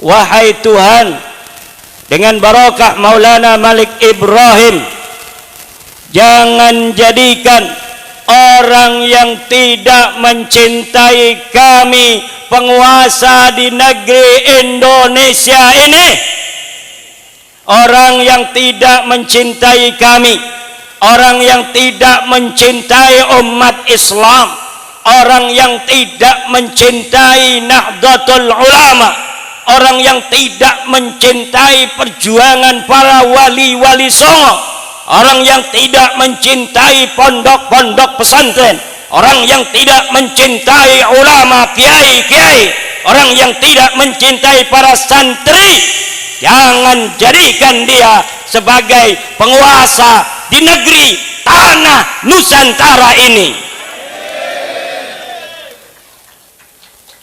wahai Tuhan, dengan barokah Maulana Malik Ibrahim, jangan jadikan orang yang tidak mencintai kami penguasa di negeri Indonesia ini, orang yang tidak mencintai kami, orang yang tidak mencintai umat Islam, orang yang tidak mencintai Nahdlatul Ulama, orang yang tidak mencintai perjuangan para wali-wali songo, orang yang tidak mencintai pondok-pondok pesantren, orang yang tidak mencintai ulama, kiai-kiai, orang yang tidak mencintai para santri. Jangan jadikan dia sebagai penguasa di negeri tanah Nusantara ini.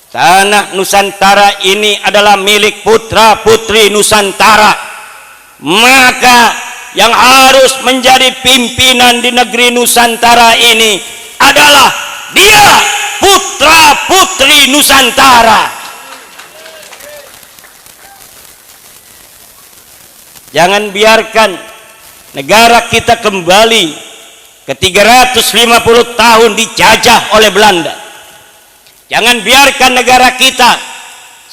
Tanah Nusantara ini adalah milik putra putri Nusantara. Maka yang harus menjadi pimpinan di negeri Nusantara ini adalah dia, putra putri Nusantara. Jangan biarkan negara kita kembali ke 350 tahun dijajah oleh Belanda. Jangan biarkan negara kita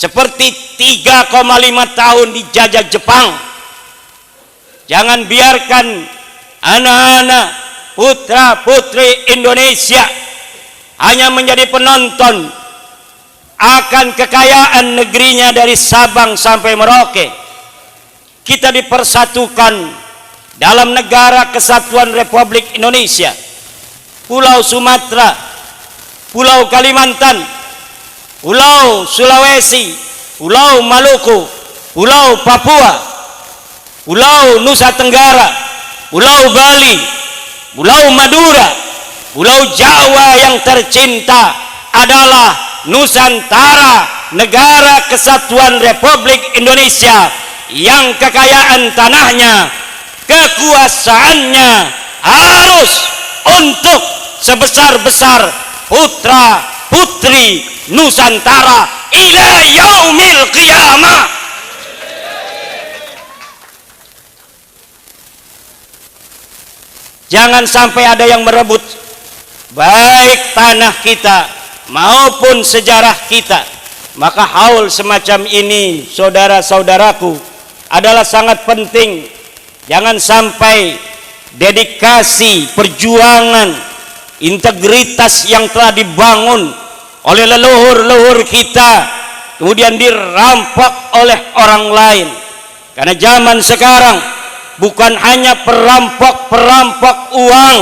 seperti 3,5 tahun dijajah Jepang. Jangan biarkan anak-anak putra putri Indonesia hanya menjadi penonton akan kekayaan negerinya dari Sabang sampai Merauke. Kita dipersatukan dalam negara kesatuan Republik Indonesia. Pulau Sumatera, Pulau Kalimantan, Pulau Sulawesi, Pulau Maluku, Pulau Papua, Pulau Nusa Tenggara, Pulau Bali, Pulau Madura, Pulau Jawa yang tercinta adalah Nusantara, negara kesatuan Republik Indonesia, yang kekayaan tanahnya, kekuasaannya harus untuk sebesar-besar putra putri Nusantara ila yaumil qiyamah. Jangan sampai ada yang merebut baik tanah kita maupun sejarah kita. Maka haul semacam ini, saudara-saudaraku, adalah sangat penting. Jangan sampai dedikasi, perjuangan, integritas yang telah dibangun oleh leluhur-leluhur kita kemudian dirampok oleh orang lain. Karena zaman sekarang bukan hanya perampok-perampok uang,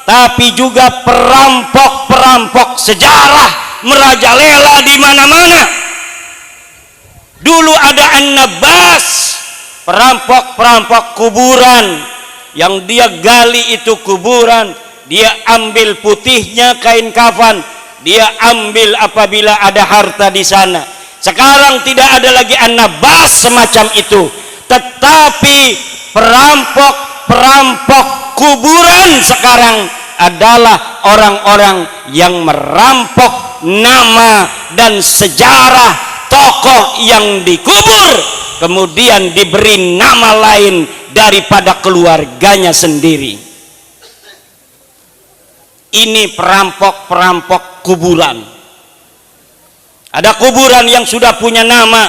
tapi juga perampok-perampok sejarah merajalela di mana-mana. Dulu ada An-Nabas, perampok-perampok kuburan, yang dia gali itu kuburan, dia ambil putihnya kain kafan, dia ambil apabila ada harta di sana. Sekarang tidak ada lagi An-Nabas semacam itu, tetapi perampok-perampok kuburan sekarang adalah orang-orang yang merampok nama dan sejarah tokoh yang dikubur, kemudian diberi nama lain daripada keluarganya sendiri. Ini perampok-perampok kuburan. Ada kuburan yang sudah punya nama,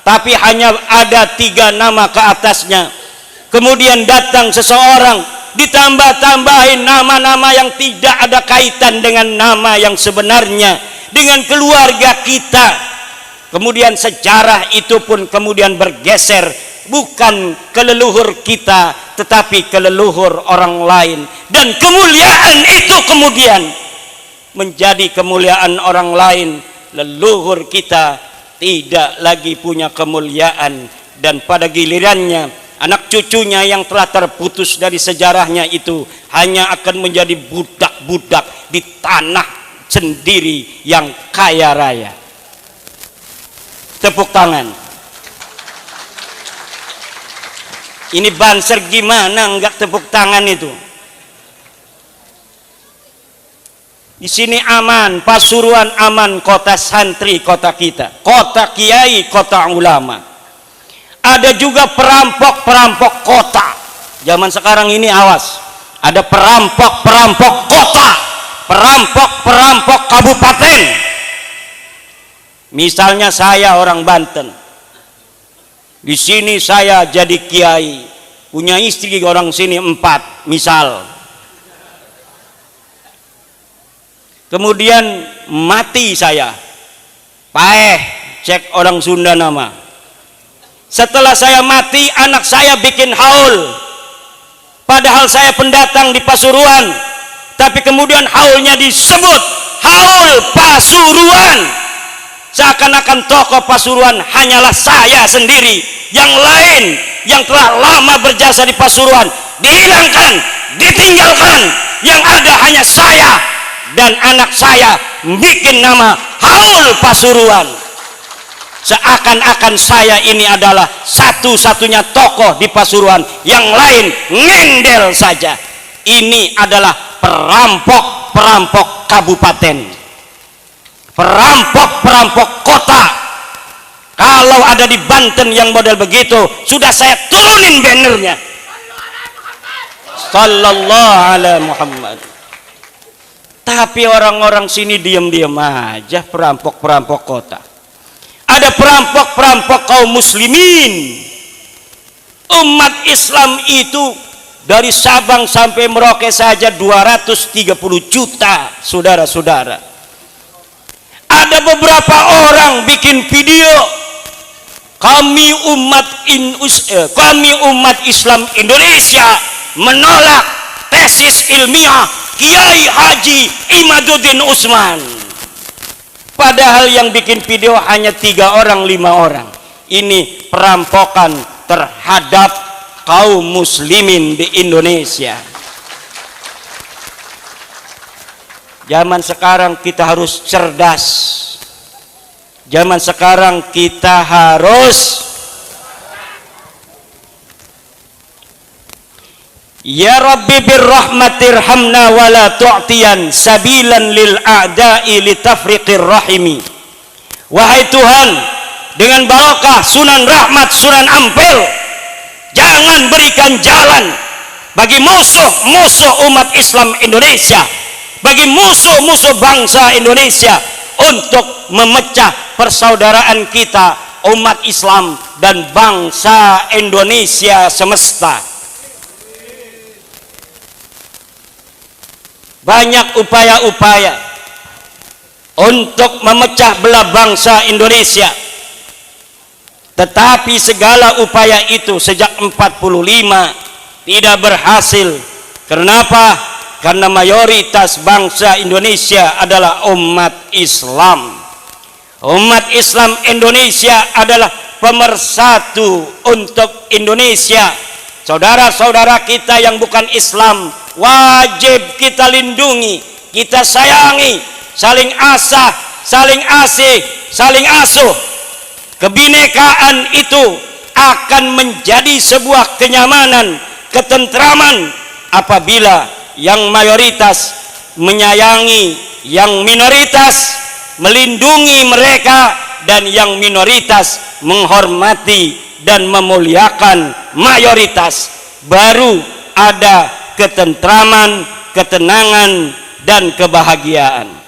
tapi hanya ada 3 nama ke atasnya. Kemudian datang seseorang, ditambah-tambahin nama-nama yang tidak ada kaitan dengan nama yang sebenarnya, dengan keluarga kita. Kemudian sejarah itu pun kemudian bergeser, bukan ke leluhur kita tetapi ke leluhur orang lain, dan kemuliaan itu kemudian menjadi kemuliaan orang lain. Leluhur kita tidak lagi punya kemuliaan, dan pada gilirannya anak cucunya yang telah terputus dari sejarahnya itu hanya akan menjadi budak-budak di tanah sendiri yang kaya raya. Tepuk tangan. Ini Banser gimana enggak tepuk tangan itu? Di sini aman, Pasuruan aman, kota santri, kota kita, kota kiai, kota ulama. Ada juga perampok-perampok kota. Zaman sekarang ini awas, ada perampok-perampok kota, perampok-perampok kabupaten. Misalnya saya orang Banten, di sini saya jadi kiai, punya istri orang sini 4, misal. Kemudian mati saya, paeh, cek orang Sunda nama. Setelah saya mati, anak saya bikin haul, padahal saya pendatang di Pasuruan, tapi kemudian haulnya disebut haul Pasuruan, seakan-akan tokoh Pasuruan hanyalah saya sendiri. Yang lain yang telah lama berjasa di Pasuruan dihilangkan, ditinggalkan. Yang ada hanya saya dan anak saya bikin nama haul Pasuruan, seakan-akan saya ini adalah satu-satunya tokoh di Pasuruan, yang lain ngendel saja. Ini adalah perampok-perampok kabupaten, perampok-perampok kota. Kalau ada di Banten yang model begitu, sudah saya turunin bannernya. Sallallahu alaihi Muhammad. Tapi orang-orang sini diam-diam aja, perampok-perampok kota. Ada perampok-perampok kaum muslimin. Umat Islam itu dari Sabang sampai Merauke saja 230 juta, saudara-saudara. Ada beberapa orang bikin video, kami umat Islam Indonesia menolak tesis ilmiah Kiai Haji Imaduddin Usman. Padahal yang bikin video hanya 3 orang, 5 orang. Ini perampokan terhadap kaum muslimin di Indonesia. Zaman sekarang kita harus cerdas. Zaman sekarang kita harus ya Rabbi birrahmatirhamna wa la tu'tiyan sabilan lil a'da'i litafriqir rahimi. Wahai Tuhan, dengan barokah Sunan Rahmat, Sunan Ampel, jangan berikan jalan bagi musuh-musuh umat Islam Indonesia, bagi musuh-musuh bangsa Indonesia, untuk memecah persaudaraan kita umat Islam dan bangsa Indonesia semesta. Banyak upaya-upaya untuk memecah belah bangsa Indonesia, tetapi segala upaya itu sejak 45 tidak berhasil. Kenapa? Karena mayoritas bangsa Indonesia adalah umat Islam. Umat Islam Indonesia adalah pemersatu untuk Indonesia. Saudara-saudara kita yang bukan Islam wajib kita lindungi, kita sayangi, saling asah, saling asih, saling asuh. Kebinekaan itu akan menjadi sebuah kenyamanan, ketentraman apabila yang mayoritas menyayangi yang minoritas, melindungi mereka, dan yang minoritas menghormati dan memuliakan mayoritas. Baru ada ketentraman, ketenangan, dan kebahagiaan.